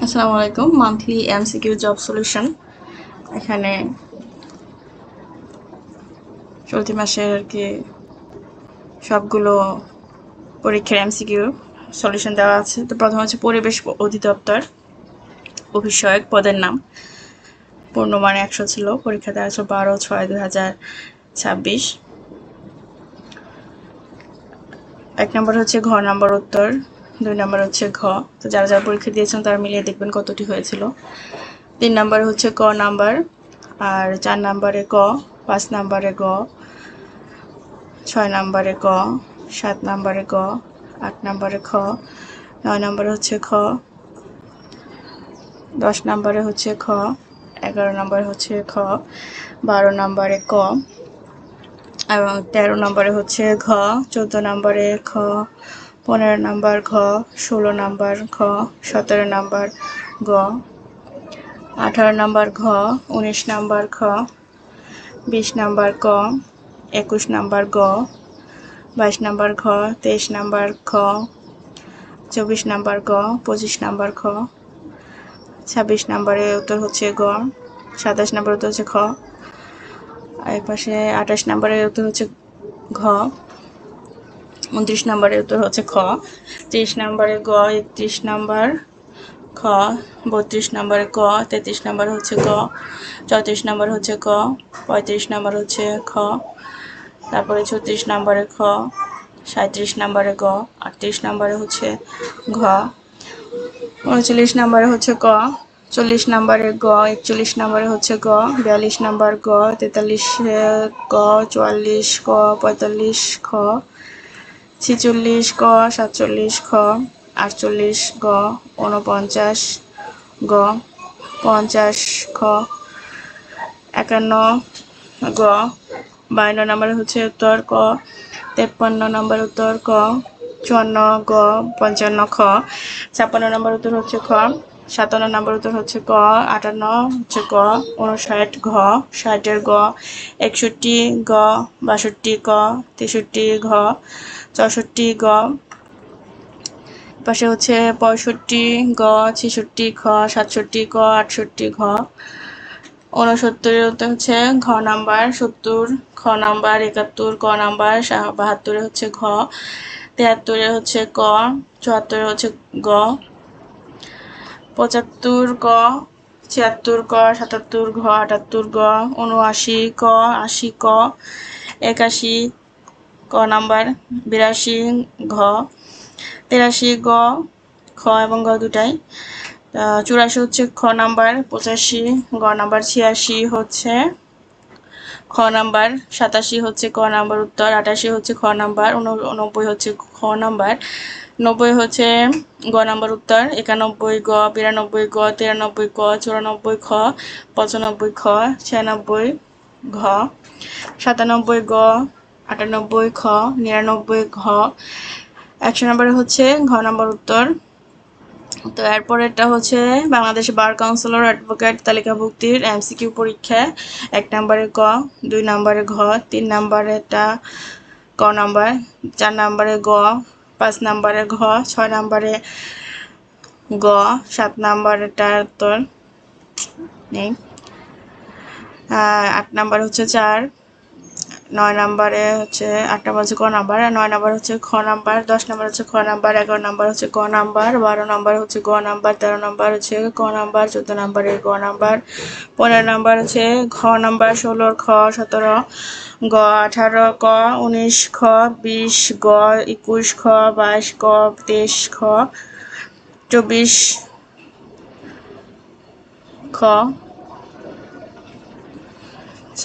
আসসালামু আলাইকুম। Monthly MCQ job solution. এখানে চলতি মাসের আর কি সবগুলো পরীক্ষার এমসিকিউ সলিউশন দেওয়া আছে। তো প্রথম হচ্ছে পরিবেশ অধিদপ্তর অভিষয়ক পদের নাম। পূর্ণমান 100 ছিল, পরীক্ষা দেওয়া ছিল 12/6/2026। 1 নম্বর হচ্ছে ঘ নাম্বার উত্তর, 2 নম্বর হচ্ছে ঘ। তো যারা যারা পরীক্ষা দিয়েছেন তারা মিলিয়ে দেখবেন কতটি হয়েছিল। 3 নম্বর হচ্ছে ক নাম্বার, আর 4 নম্বরে ক, 5 নম্বরে গ, 6 নম্বরে ক, 7 নম্বরে গ, 8 নম্বরে খ, 9 নম্বরে হচ্ছে খ, 10 নম্বরে হচ্ছে খ, 11 নম্বরে হচ্ছে খ, 12 নম্বরে ক, এবং 13 নম্বরে হচ্ছে ঘ, 14 নম্বরে খ, 15 নম্বর ঘ, 16 নম্বর খ, 17 নম্বর গ, 18 নম্বর ঘ, 19 নম্বর খ, 20 নম্বর ক, 21 নম্বর গ, 22 নম্বর ঘ, 23 নম্বর খ, 24 নম্বর গ, 25 নম্বর খ, 26 নম্বরের উত্তর হচ্ছে গ, 27 নম্বরের উত্তর হচ্ছে খ, আর এক পাশে 28 নম্বরের উত্তর হচ্ছে ঘ, 29 নম্বরের উত্তর হচ্ছে খ, 30 নম্বরে গ, 31 নম্বর খ, 32 নম্বরে ক, 33 নম্বর হচ্ছে গ, 34 নম্বর হচ্ছে ক, 35 নম্বর হচ্ছে খ, তারপরে 36 নম্বরে খ, 37 নম্বরে গ, 38 নম্বরে হচ্ছে ঘ, 39 নম্বরে হচ্ছে ক, 40 নম্বরে গ, 41 নম্বরে হচ্ছে গ, 42 নম্বর গ, 43 গ, 44 গ, 45 খ, 46 গ, 47 খ, 48 গ, 49 গ, 50 খ, 51 গ, 52 নম্বরে হচ্ছে উত্তর ক, 53 নম্বর উত্তর ক, 54 গ, 55 খ, 56 নম্বর উত্তর হচ্ছে খ, 57 নম্বর উত্তর হচ্ছে ক, 58 হচ্ছে ক, 59 ঘ, 60 গ, 61 গ, 62 ক, 63 ঘ, 64 গ, পাশে হচ্ছে 65 গ, 66 খ, 67 ক, 68 ঘ, 69 উত্তর হচ্ছে ঘ নাম্বার, 70 খ নাম্বার, 71 ক নাম্বার, 72 হচ্ছে ঘ, 73 হচ্ছে ক, 74 হচ্ছে গ, 75 ক, 76 ক, 77 ঘ, 78 গ, 79 ক, 80 ক, 81 ক নাম্বার, 82 ঘ, 83 গ, খ এবং গ দুটাই। 84 হচ্ছে খ নাম্বার, 85 গ নাম্বার, 86 হচ্ছে খ নাম্বার, 87 হচ্ছে ক নাম্বার উত্তর, 88 হচ্ছে খ নাম্বার, 89 হচ্ছে খ নাম্বার, 90 হচ্ছে গ নাম্বার উত্তর, 91 গ, 92 গ, 93 ক, 94 খ, 95 খ, 96 ঘ, 97 গ, 98 খ, 99 ঘ, 100 নম্বরে হচ্ছে ঘ নাম্বার উত্তর। তো এরপরেরটা হচ্ছে বাংলাদেশ বার কাউন্সিলর অ্যাডভোকেট তালিকাভুক্তির এমসিকিউ পরীক্ষা। 1 নম্বরে ক, 2 নম্বরে ঘ, 3 নম্বরেটা ক নাম্বার, 4 নম্বরে গ, 5 নম্বরে ঘ, 6 নম্বরে গ, 7 নম্বরেটা উত্তর নেই, 8 নম্বর হচ্ছে 4, 9 নম্বরে হচ্ছে 8 নম্বর হচ্ছে ক নাম্বার, 9 নম্বর হচ্ছে খ নাম্বার, 10 নম্বর হচ্ছে খ নাম্বার, 11 নম্বর হচ্ছে ক নাম্বার, 12 নম্বর হচ্ছে গ নাম্বার, 13 নম্বর হচ্ছে ক নাম্বার, 14 নম্বরে গ নাম্বার, 15 নম্বর হচ্ছে ঘ নাম্বার, 16 খ, 17 গ, 18 ক, 19 খ, 20 গ, 21 খ, 22 ক, 23 খ, 24 খ,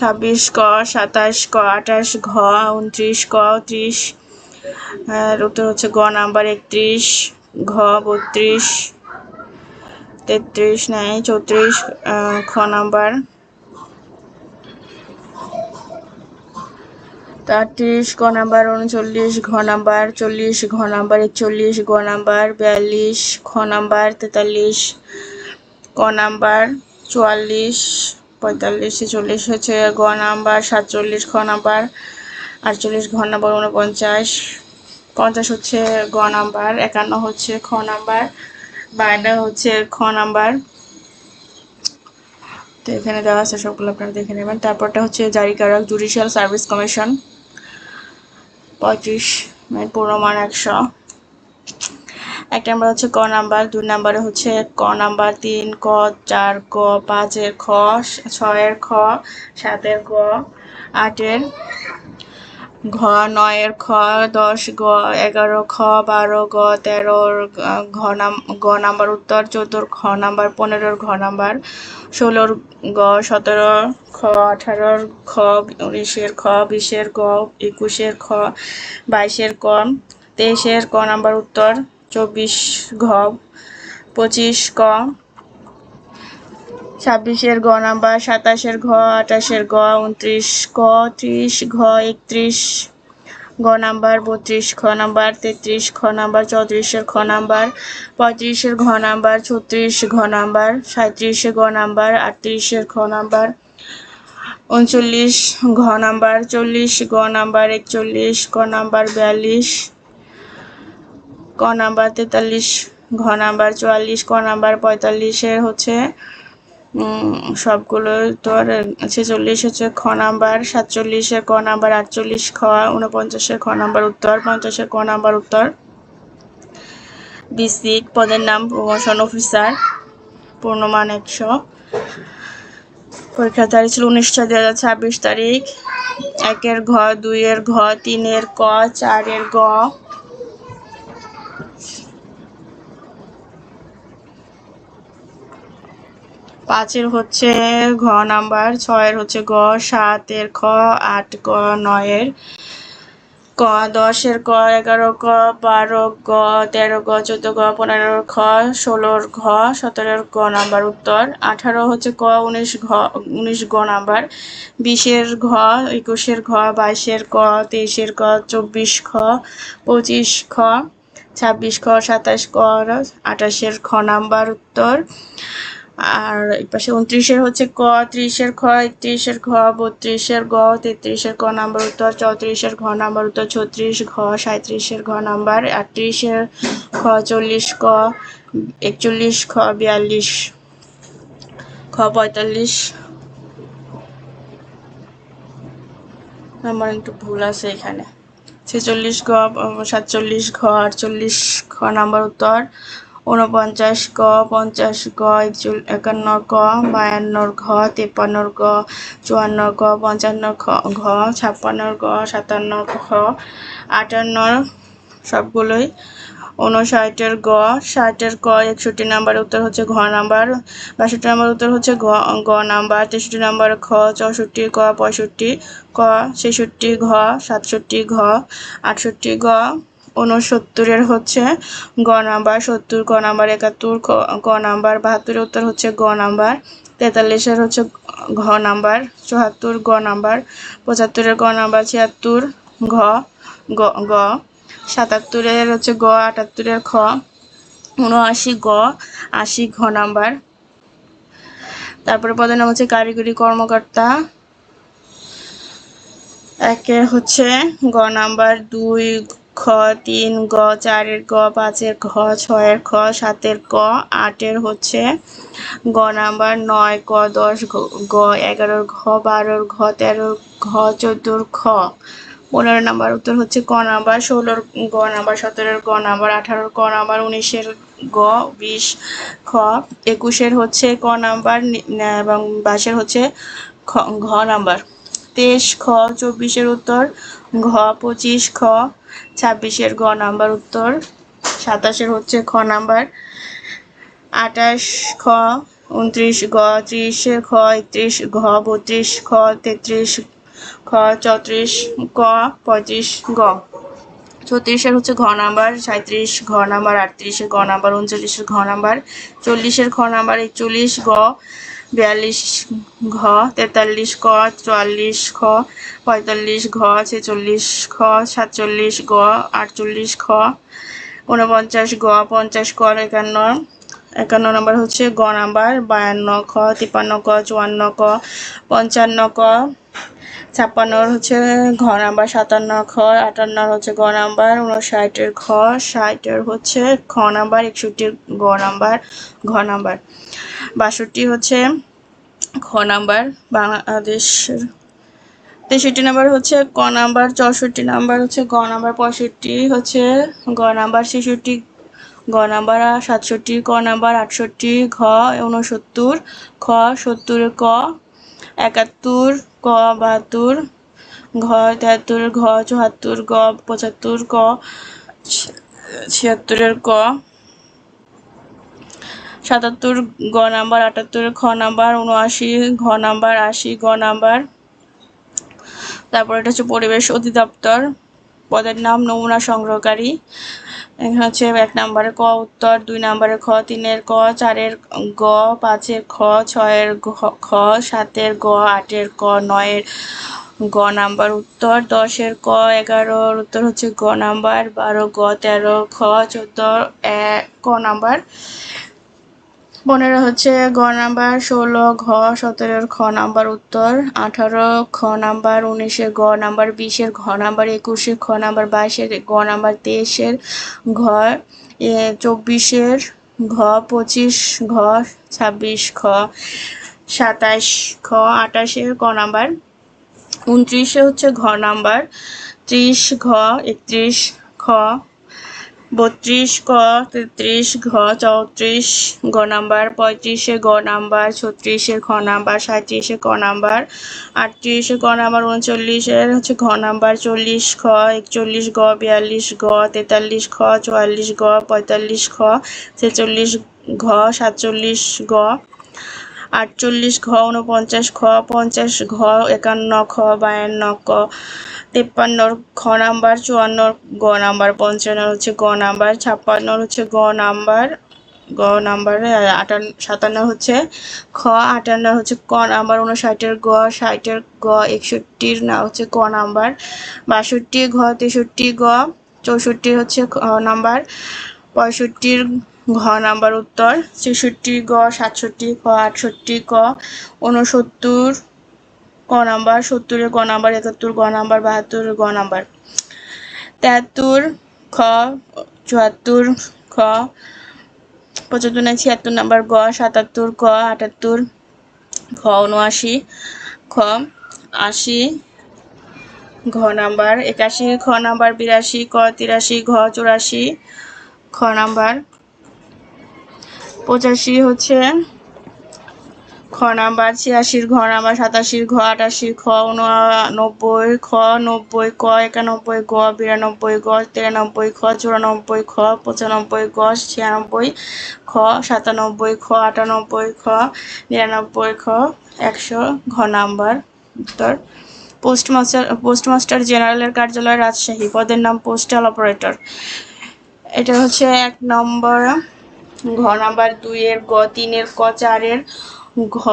26 ক, 27 ক, 28 ঘ, 29 ক, 30, আর উত্তর হচ্ছে গ নাম্বার, 31 ঘ, 32, 33 নাই, 34 খ নাম্বার, 38 ক নাম্বার, 39 ঘ নাম্বার, 40 ঘ নাম্বার, 41 গ নাম্বার, 42 খ নাম্বার, 43 ক নাম্বার, 44, 45, 46 হচ্ছে গ নাম্বার, 47 খ নাম্বার, 48 ঘ নাম্বার, 49, 50 হচ্ছে গ নাম্বার, 51 হচ্ছে খ নাম্বার, 52 হচ্ছে খ নাম্বার। তো এখানে দেওয়া আছে সবগুলো আপনারা দেখে নেবেন। তারপরটা হচ্ছে জারিকারক জুডিশিয়াল সার্ভিস কমিশন 35 পূর্ণমান 100। 1 নাম্বার হচ্ছে ক নাম্বার, 2 নাম্বারে হচ্ছে ক নাম্বার 3 ক 4 ক 5 এর খ 6 এর খ 7 এর গ 8 এর ঘ 9 এর খ 10 গ 11 খ 12 গ 13 গ নাম্বার উত্তর, 14 খ নাম্বার, 15 ঘ নাম্বার, 16 গ 17 খ 18 খ 19 খ 20 গ 21 খ 22 ক 23 ক নাম্বার উত্তর, 24 ঘ 25 ক 26 গ নাম্বার, 27 ঘ 28 গ 29 ক 30 ঘ 31 গ নাম্বার, 32 খ নাম্বার, 33 খ নাম্বার, 34 খ নাম্বার, 35 ঘ নাম্বার, 36 ঘ নাম্বার, 37 গ নাম্বার, 38 খ নাম্বার, 39 ঘ নাম্বার, 40 গ নাম্বার, 41 ক নাম্বার, 42 ক নাম্বার, 43 ঘ নাম্বার, 44 ক নাম্বার, 45 এর হচ্ছে সবগুলো তোর 46 হচ্ছে খ নাম্বার, 47 এর ক নাম্বার, 48 খ, 49 এর খ নাম্বার উত্তর, 50 এর ক নাম্বার উত্তর। বেসিক পদের নাম প্রমোশন অফিসার পূর্ণমান 100। পরীক্ষার তারিখ ছিল 19/6/2026 তারিখ। 1 এর ঘ 2 এর ঘ 3 এর ক 4 এর গ 5 এর হচ্ছে ঘ নাম্বার, 6 এর হচ্ছে গ, 7 এর খ, 8 গ 9 এর ক, 10 এর ক, 11 ক, 12 গ, 13 গ, 14 গ, 15 খ, 16 ঘ, 17 গ নাম্বার উত্তর। 18 হচ্ছে ক, 19 গ নাম্বার, 20 এর ঘ, 21 এর ঘ, 22 এর ক, 23 এর ক, 24 খ, 25 খ, 26 খ, 27 ক, 28 এর খ নাম্বার উত্তর। আর এই পাশে 29 এর হচ্ছে ক, 30 এর খ, 31 এর ঘ, 32 এর গ, 33 এর ক নাম্বার উত্তর, 34 এর ঘ নাম্বার উত্তর, 36 ঘ, 37 এর ঘ নাম্বার, 38 এর খ, 40 ক, 41 খ, 42 খ, 45 নাম্বার একটু ভুল আছে এখানে, 46 গ, 47 ঘ, 48 খ নাম্বার উত্তর, 49 ক, 50 গ, 51 ক, 52 ঘ, 53 গ, 54 গ, 55 ঘ, 56 গ, 57 খ, 58 সবগুলোই। 59 গ, 60 ক, 61 নাম্বার উত্তর হচ্ছে ঘ নাম্বার, 62 নাম্বার উত্তর হচ্ছে গ নাম্বার, 63 নাম্বার খ, 64 ক, 65 ক, 66 ঘ, 67 ঘ, 68 গ, 69 এর হচ্ছে গ নাম্বার, 70 ক নাম্বার, 71 ক নাম্বার, 72 উত্তর হচ্ছে গ নাম্বার, 43 এর হচ্ছে ঘ নাম্বার, 74 গ নাম্বার, 75 এর গ নাম্বার, 76 ঘ গ, 77 এর হচ্ছে গ, 78 এর খ, 79 গ, 80 ঘ নাম্বার। তারপরে পদের নাম হচ্ছে কারিগরি কর্মকর্তা। 1 এর হচ্ছে গ নাম্বার, 2 খ, 3 গ, 4 এর গ, 5 এর ঘ, 6 এর খ, 7 এর ক, 8 এর হচ্ছে গ নাম্বার, 9 ক, 10 গ, 11 ঘ, 12 ঘ, 13 ঘ, 14 খ, 15 নাম্বার উত্তর হচ্ছে ক নাম্বার, 16 গ নাম্বার, 17 গ নাম্বার, 18 ক নাম্বার, 19 গ, 20 খ, 21 হচ্ছে ক নাম্বার এবং 22 হচ্ছে ঘ নাম্বার, 23 খ, 24 উত্তর ঘ, 25 খ, 26 গ নাম্বার উত্তর, 27 হচ্ছে খ নাম্বার, 28 খ, 29 গ, 30 খ, 31 ঘ, 32 খ, 33 খ, 34 ক, 35 গ, 36 হচ্ছে ঘ নাম্বার, 37 ঘ নাম্বার, 38 গ নাম্বার, 39 ঘ নাম্বার, 40 খ নাম্বার, 41 গ, 42 ঘ, 43 ক, 44 খ, 45 ঘ, 46 খ, 47 গ, 48 খ, 49 গ, 50 ক, 51 নাম্বার হচ্ছে গ নাম্বার, 52 খ, 53 ক, 54 ক, 55 ক, 56 হচ্ছে ঘ নাম্বার, 57 খ, 58 হচ্ছে গ নাম্বার, 59 ঘ, 60 হচ্ছে খ নাম্বার, 61 গ নাম্বার, ঘ নাম্বার, 62 হচ্ছে খ নাম্বার বাংলাদেশের, 63 নাম্বার হচ্ছে ক নাম্বার, 64 নাম্বার হচ্ছে গ নাম্বার, 65 হচ্ছে গ নাম্বার, 66 গ নাম্বার, 67 ক নাম্বার, 68 ঘ, 69 খ, 70 ক, 71 ক, 72 ঘ, 73 ঘ, 74 গ, 75 ক, 76 ক, 77 গ নাম্বার, 78 খ নাম্বার, 79 ঘ নাম্বার, 80 গ নাম্বার। তারপর এটা হচ্ছে পরিবেশ অধিদপ্তর, পদের নাম নমুনা সংগ্রহকারী। এখানে হচ্ছে 1 নম্বরে ক উত্তর, 2 নম্বরে খ, 3 ক, 4 গ, 5 খ, 6 খ, 7 গ, 8 ক, 9 গ নাম্বার উত্তর, 10 ক, 11 উত্তর হচ্ছে গ নাম্বার, 12 গ, 13 খ, 14 ক নাম্বার, 15 হচ্ছে গ নাম্বার, 16 ঘ, 17 খ নাম্বার উত্তর, 18 খ নাম্বার, 19 গ নাম্বার, 20 ঘ নাম্বার, 21 খ নাম্বার, 22 গ নাম্বার, 23 ঘ, 24 ঘ, 25 ঘ, 26 খ, 27 খ, 28 ক নাম্বার, 29 হচ্ছে ঘ নাম্বার, 30 ঘ, 31 খ, 32 ক, 33 ঘ, 34 গ নাম্বার, 35 গ নাম্বার, 36 খ নাম্বার, 37 ক নাম্বার, 38 ক নাম্বার, 39 হচ্ছে ঘ নাম্বার, 40 খ, 41 গ, 42 গ, 43 খ, 44 গ, 45 খ, 46 ঘ, 47 গ, 48 ঘ, 49 খ, 50 ঘ, 51 খ, 52 ক, 53 খ নাম্বার, 54 গ নাম্বার, 55 হচ্ছে গ নাম্বার, 56 হচ্ছে গ নাম্বার, গ নাম্বারে 57 হচ্ছে খ, 58 হচ্ছে ক নাম্বার, 59 গ, 60 গ, 61 না হচ্ছে ক নাম্বার, 62 ঘ, 63 গ, 64 হচ্ছে খ নাম্বার, 65 ঘ নাম্বার উত্তর, 66 গ, 67 খ, 68 ক, 69 ক নাম্বার, 70 গ নাম্বার, 71 গ নাম্বার, 72 গ নাম্বার, 73 খ, 74 খ, 75 না 76 নাম্বার গ, 77 ক, 78 খ, 79 খ, 80 ঘ নাম্বার, 81 খ নাম্বার, 82 ক, 83 ঘ, 84 খ নাম্বার, 85 হচ্ছে খ নাম্বার, 86 ঘ নাম্বার, 87 ঘ, 88 খ, 89 খ, 90 ক, 91 গ, 92 গ, 93 খ, 94 খ, 95 গ, 96 খ, 97 খ, 98 খ, 99 খ, 100 ঘ নাম্বার উত্তর। পোস্টমাস্টার জেনারেলের কার্যালয় রাজশাহী, পদের নাম পোস্টাল অপারেটর। এটা হচ্ছে 1 নম্বর, ঘ নাম্বার, 2 গ, 3 ক, 4 ঘ,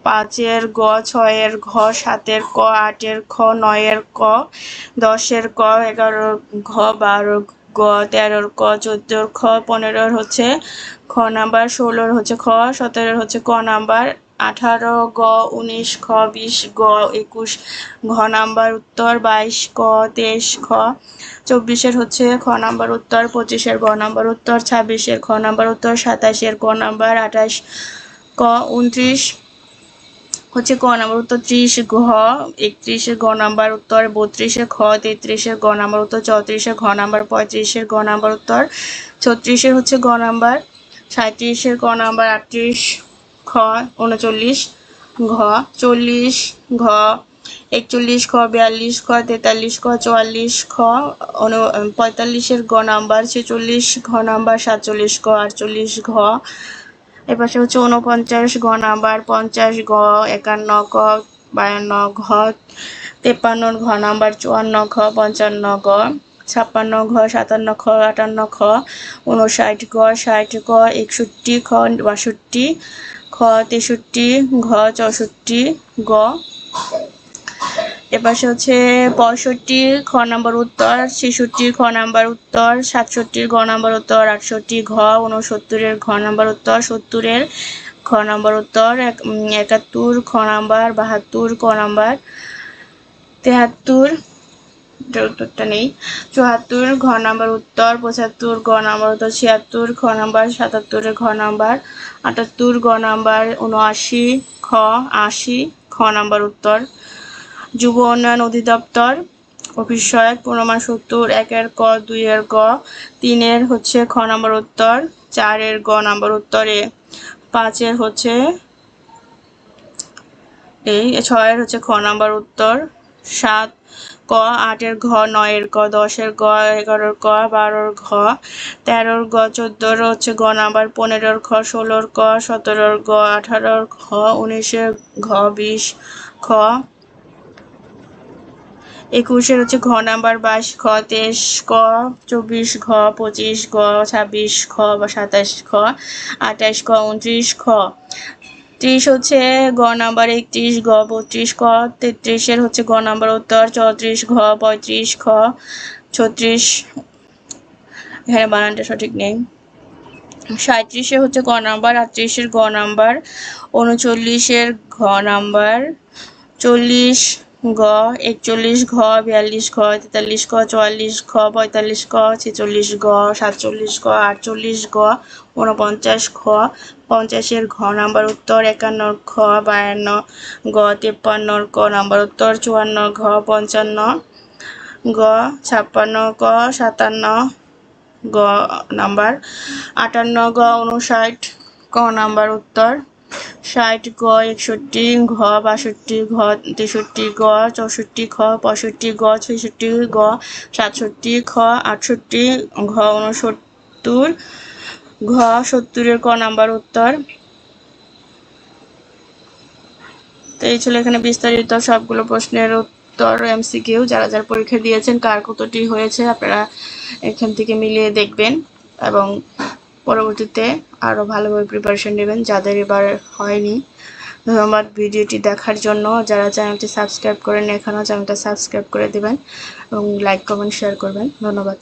5 গ, 6 ঘ, 7 ক, 8 খ, 9 ক, 10 ক, 11 ঘ, 12 গ, 13 ক, 14 খ, 15 হচ্ছে খ নাম্বার, 16 হচ্ছে খ, 17 হচ্ছে ক নাম্বার, 18 গ, 19 খ, 20 গ, 21 ঘ নাম্বার উত্তর, 22 ক, 23 খ, 24 হচ্ছে খ নাম্বার উত্তর, 25 গ নাম্বার উত্তর, 26 খ নাম্বার উত্তর, 27 ক নাম্বার, 28 ক, 29 হচ্ছে ক নাম্বার উত্তর, 30 ঘ, 31 গ নাম্বার উত্তর, 32 খ, 33 গ নাম্বার উত্তর, 34 ঘ নাম্বার, 35 গ নাম্বার উত্তর, 36 হচ্ছে গ নাম্বার, 37 গ নাম্বার, 38 খ, 39 ঘ, 40 ঘ, 41 খ, 42 খ, 43 খ, 44 খ, 45 গ নাম্বার, 46 ঘ নাম্বার, 47 গ, 48 ঘ, এপাশে হচ্ছে 49 ঘ নাম্বার, 50 গ, 51 ক, 52 ঘ, 53 ঘ নাম্বার, 54 ঘ, 55 গ, 56 ঘ, 57 খ, 58 খ, 59 গ, 60 গ, 61 খ, 62 খ, 63 ঘ, 64 গ, এপাশে হচ্ছে 65 খ নাম্বার উত্তর, 66 খ নাম্বার উত্তর, 67 ঘ নাম্বার উত্তর, 68 ঘ, 69 ঘ নাম্বার উত্তর, 70 খ নাম্বার উত্তর, 71 খ নাম্বার, 72 ক নাম্বার, 73, এটার উত্তরটা নেই। 74 ঘ নাম্বার উত্তর। 75 গ নাম্বার উত্তর। 76 খ নাম্বার। 77 ঘ নাম্বার। 78 গ নাম্বার। 79 খ। 80 খ নাম্বার উত্তর। যুব উন্নয়ন অধিদপ্তর অফিস সহায়ক 70 1 ক 2 গ 3 হচ্ছে খ নাম্বার উত্তর। 4 গ নাম্বার উত্তরে। 5 হচ্ছে এই 6 হচ্ছে খ নাম্বার উত্তর। 7 ক 8 ঘ 9 গ 10 গ 11 ক 12 ঘ 13 গ 14 হচ্ছে গ নাম্বার। 15 খ 16 ক 17 গ 18 খ 19 ঘ 20 খ 21 হচ্ছে ঘ নাম্বার। 22 খ 23 ক 24 ঘ 25 গ 26 খ বা 27 খ 28 খ 29 খ 30 হচ্ছে গ নাম্বার। 31 গ 32 খ 33 হচ্ছে গ নাম্বার উত্তর। 34 ঘ 35 খ 36 এখানে বানানটা সঠিক নেই। 37 হচ্ছে গ নাম্বার। 38 গ নাম্বার। 39 ঘ নাম্বার। 40 গ 41 ঘ 42 ঘ 43 ঘ 44 ঘ 45 ঘ 46 ঘ 47 ঘ 48 ঘ 49 ঘ 50 ঘ নাম্বার উত্তর। 51 ঘ 52 গ 53 ক নাম্বার উত্তর। 54 ঘ 55 গ 56 ক 57 গ নাম্বার। 58 গ 59 ক নাম্বার উত্তর। 60 গ 61 ঘ 62 ঘ 63 গ 64 খ 65 গ 66 গ 67 খ 68 ঘ 69 ঘ 70 ক নাম্বার উত্তর। তো এই ছিল এখানে বিস্তারিত সবগুলো প্রশ্নের উত্তর এমসিকিউ। যারা যারা পরীক্ষা দিয়েছেন কার কতটি হয়েছে আপনারা এখান থেকে মিলিয়ে দেখবেন এবং পরবর্তীতে আরো ভালোভাবে প্রিপারেশন নেবেন যাদের এবার হয়নি। ধন্যবাদ ভিডিওটি দেখার জন্য। যারা চ্যানেলটি সাবস্ক্রাইব করেন এখনও চ্যানেলটা সাবস্ক্রাইব করে দিবেন এবং লাইক কমেন্ট শেয়ার করবেন। ধন্যবাদ।